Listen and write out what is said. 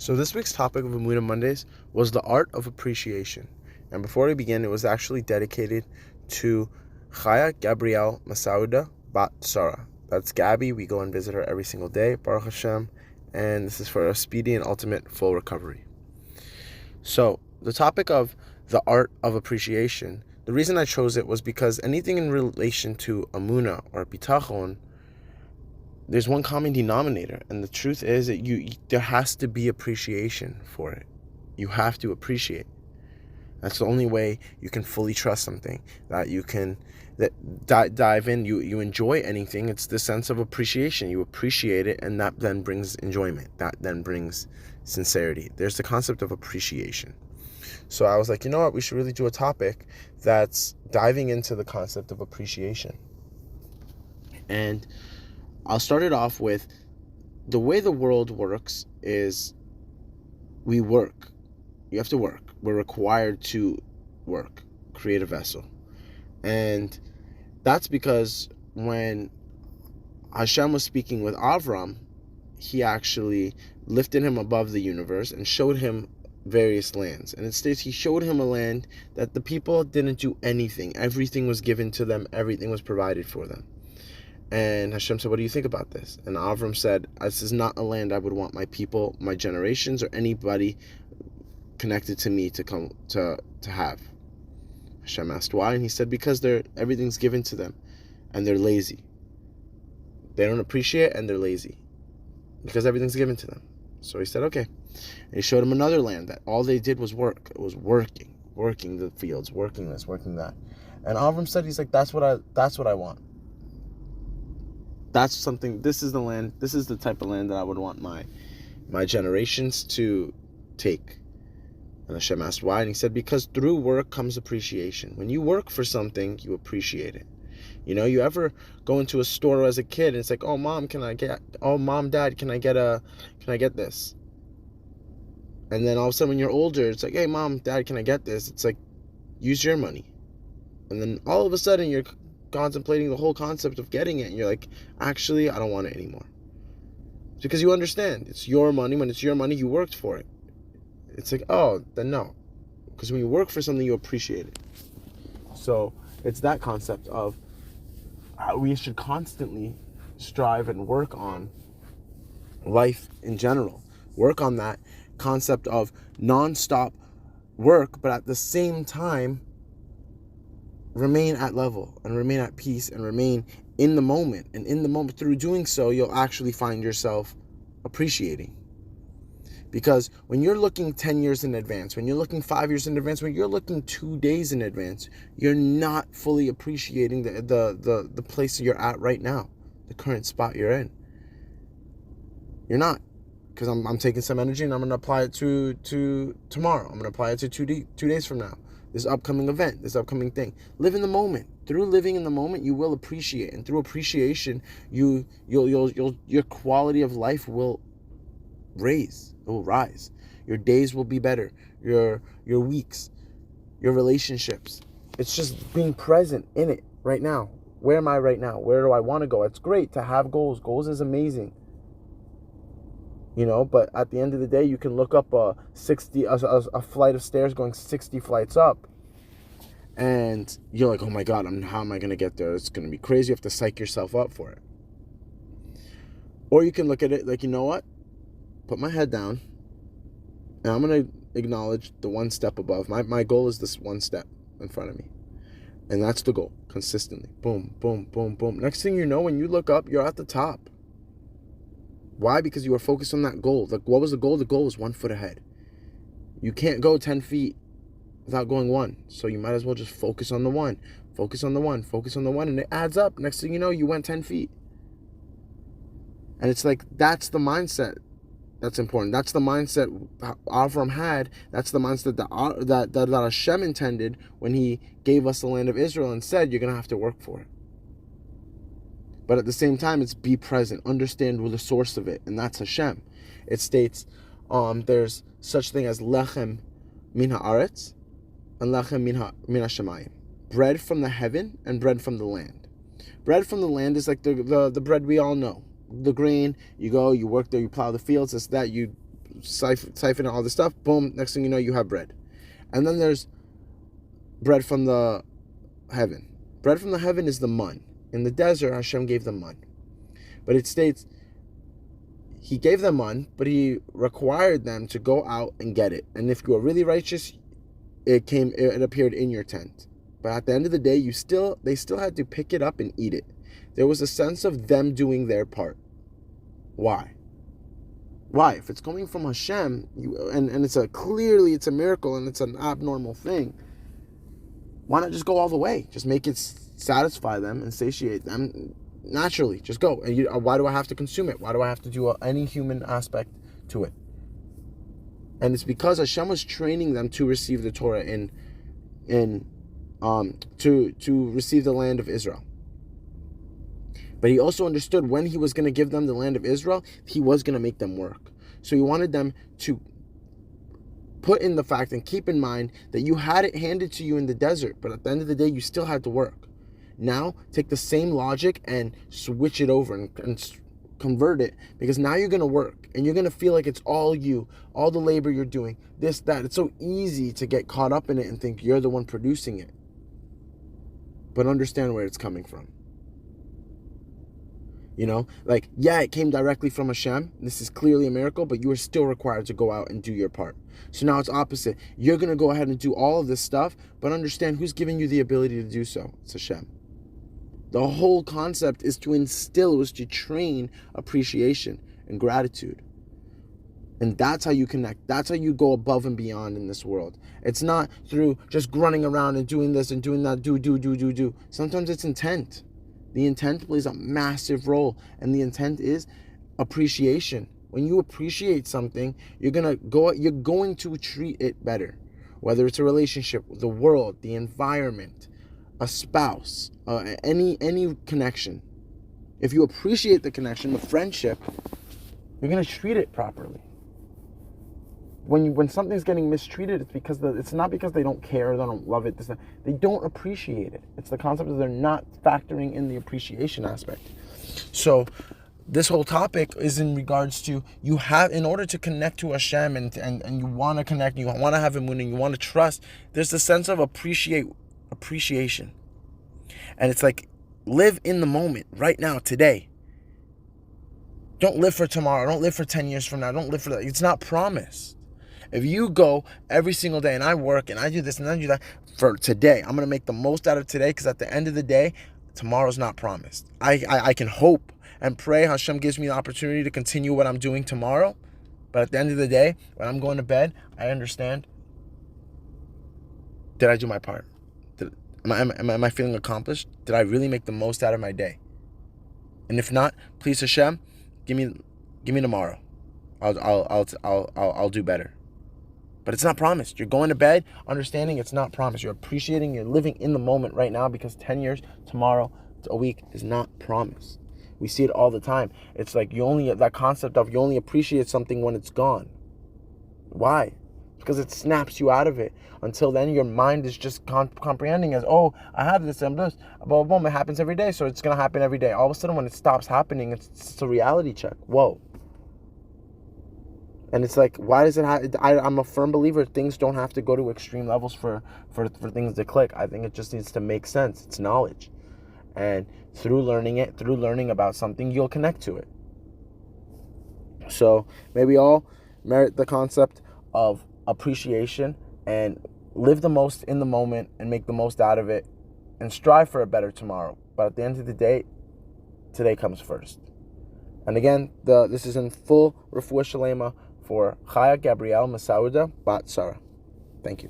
So this week's topic of Emunah Mondays was the art of appreciation. And before we begin, it was actually dedicated to Chaya Gabrielle Messouda bat Sarah. That's Gabby. We go and visit her every single day, Baruch Hashem. And this is for a speedy and ultimate full recovery. So the topic of the art of appreciation, the reason I chose it was because anything in relation to Emunah or Bitachon, there's one common denominator, and the truth is that there has to be appreciation for it. You have to appreciate. That's the only way you can fully trust something, that you can dive in. You enjoy anything. It's the sense of appreciation. You appreciate it, and that then brings enjoyment. That then brings sincerity. There's the concept of appreciation. So I was like, you know what? We should really do a topic that's diving into the concept of appreciation. And I'll start it off with the way the world works is we work. You have to work. We're required to work, create a vessel. And that's because when Hashem was speaking with Avram, he actually lifted him above the universe and showed him various lands. And it states he showed him a land that the people didn't do anything. Everything was given to them. Everything was provided for them. And Hashem said, what do you think about this? And Avram said, this is not a land I would want my people, my generations, or anybody connected to me to come to have. Hashem asked why, and he said, because everything's given to them, and they're lazy. They don't appreciate, and they're lazy, because everything's given to them. So he said, okay. And he showed him another land that all they did was work. It was working the fields, working this, working that. And Avram said, he's like, that's what I want. That's something. This is the land. This is the type of land that I would want my generations to take. And Hashem asked why, and he said, because through work comes appreciation. When you work for something, you appreciate it. You know, you ever go into a store as a kid and it's like, oh mom, dad, can I get this? And then all of a sudden when you're older, it's like, hey mom, dad, can I get this? It's like, use your money. And then all of a sudden you're contemplating the whole concept of getting it, and you're like, actually, I don't want it anymore. It's because you understand it's your money. When it's your money, you worked for it. It's like, oh, then no. Because when you work for something, you appreciate it. So it's that concept of how we should constantly strive and work on life in general. Work on that concept of non-stop work, but at the same time, remain at level and remain at peace and remain in the moment. And in the moment, through doing so, you'll actually find yourself appreciating. Because when you're looking 10 years in advance, when you're looking 5 years in advance, when you're looking 2 days in advance, you're not fully appreciating the place you're at right now, the current spot you're in. You're not. Because I'm taking some energy and I'm going to apply it to tomorrow. I'm going to apply it to 2 days from now. This upcoming event, this upcoming thing. Live in the moment. Through living in the moment, you will appreciate, and through appreciation, your quality of life will rise. It will rise. Your days will be better. Your weeks, your relationships. It's just being present in it right now. Where am I right now? Where do I want to go? It's great to have goals. Goals is amazing. You know, but at the end of the day, you can look up a flight of stairs going 60 flights up, and you're like, oh my God, how am I going to get there? It's going to be crazy. You have to psych yourself up for it. Or you can look at it like, you know what? Put my head down, and I'm going to acknowledge the one step above. My goal is this one step in front of me, and that's the goal, consistently. Boom, boom, boom, boom. Next thing you know, when you look up, you're at the top. Why? Because you were focused on that goal. Like, what was the goal? The goal was 1 foot ahead. You can't go 10 feet without going 1. So you might as well just focus on the 1. Focus on the 1. Focus on the 1. And it adds up. Next thing you know, you went 10 feet. And it's like, that's the mindset that's important. That's the mindset Avram had. That's the mindset that Hashem intended when he gave us the land of Israel and said, you're going to have to work for it. But at the same time, it's be present, understand the source of it, and that's Hashem. It states there's such thing as lechem min haaretz and lechem min hashamayim, bread from the heaven and bread from the land. Bread from the land is like the bread we all know, the grain. You go, you work there, you plow the fields. It's that you siphon all this stuff. Boom, next thing you know, you have bread. And then there's bread from the heaven. Bread from the heaven is the mun. In the desert, Hashem gave them mun. But it states, he gave them mun, but he required them to go out and get it. And if you were really righteous, it appeared in your tent. But at the end of the day, they still had to pick it up and eat it. There was a sense of them doing their part. Why? If it's coming from Hashem, and it's a miracle and it's an abnormal thing, why not just go all the way? Just make it satisfy them and satiate them naturally. Just go. And why do I have to consume it? Why do I have to do any human aspect to it? And it's because Hashem was training them to receive the Torah to receive the land of Israel. But he also understood when he was going to give them the land of Israel, he was going to make them work. So he wanted them to put in the fact and keep in mind that you had it handed to you in the desert, but at the end of the day, you still had to work. Now, take the same logic and switch it over and convert it, because now you're going to work and you're going to feel like it's all you, all the labor you're doing, this, that. It's so easy to get caught up in it and think you're the one producing it. But understand where it's coming from. It came directly from Hashem. This is clearly a miracle, but you are still required to go out and do your part. So now it's opposite. You're going to go ahead and do all of this stuff, but understand who's giving you the ability to do so. It's Hashem. The whole concept is to train appreciation and gratitude. And that's how you connect. That's how you go above and beyond in this world. It's not through just running around and doing this and doing that, do. Sometimes it's intent. The intent plays a massive role, and the intent is appreciation. When you appreciate something, you're going to treat it better. Whether it's a relationship, the world, the environment, a spouse, any connection. If you appreciate the connection, the friendship, you're going to treat it properly. When something's getting mistreated, it's because it's not because they don't care, they don't love it. They don't appreciate it. It's the concept that they're not factoring in the appreciation aspect. So this whole topic is in regards to in order to connect to Hashem and you want to connect, you want to have Emunah, you want to trust. There's a sense of appreciation, and it's like live in the moment right now, today. Don't live for tomorrow. Don't live for 10 years from now. Don't live for that. It's not promised. If you go every single day and I work and I do this and I do that for today, I'm going to make the most out of today, because at the end of the day, tomorrow's not promised. I can hope and pray Hashem gives me the opportunity to continue what I'm doing tomorrow. But at the end of the day, when I'm going to bed, I understand, did I do my part? Am I feeling accomplished? Did I really make the most out of my day? And if not, please Hashem, give me tomorrow. I'll do better. But it's not promised. You're going to bed understanding it's not promised. You're appreciating, you're living in the moment right now, because 10 years, tomorrow, a week is not promised. We see it all the time. It's like that concept of you only appreciate something when it's gone. Why? Because it snaps you out of it. Until then, your mind is just comprehending as, I have this and this. Boom, it happens every day, so it's going to happen every day. All of a sudden, when it stops happening, it's a reality check. Whoa. And it's like, why does it have? I'm a firm believer things don't have to go to extreme levels for things to click. I think it just needs to make sense. It's knowledge. And through learning about something, you'll connect to it. So may we all merit the concept of appreciation and live the most in the moment and make the most out of it and strive for a better tomorrow. But at the end of the day, today comes first. And again, this is in full refuah shalema for Chaya Gabrielle Messouda, Bat Sarah. Thank you.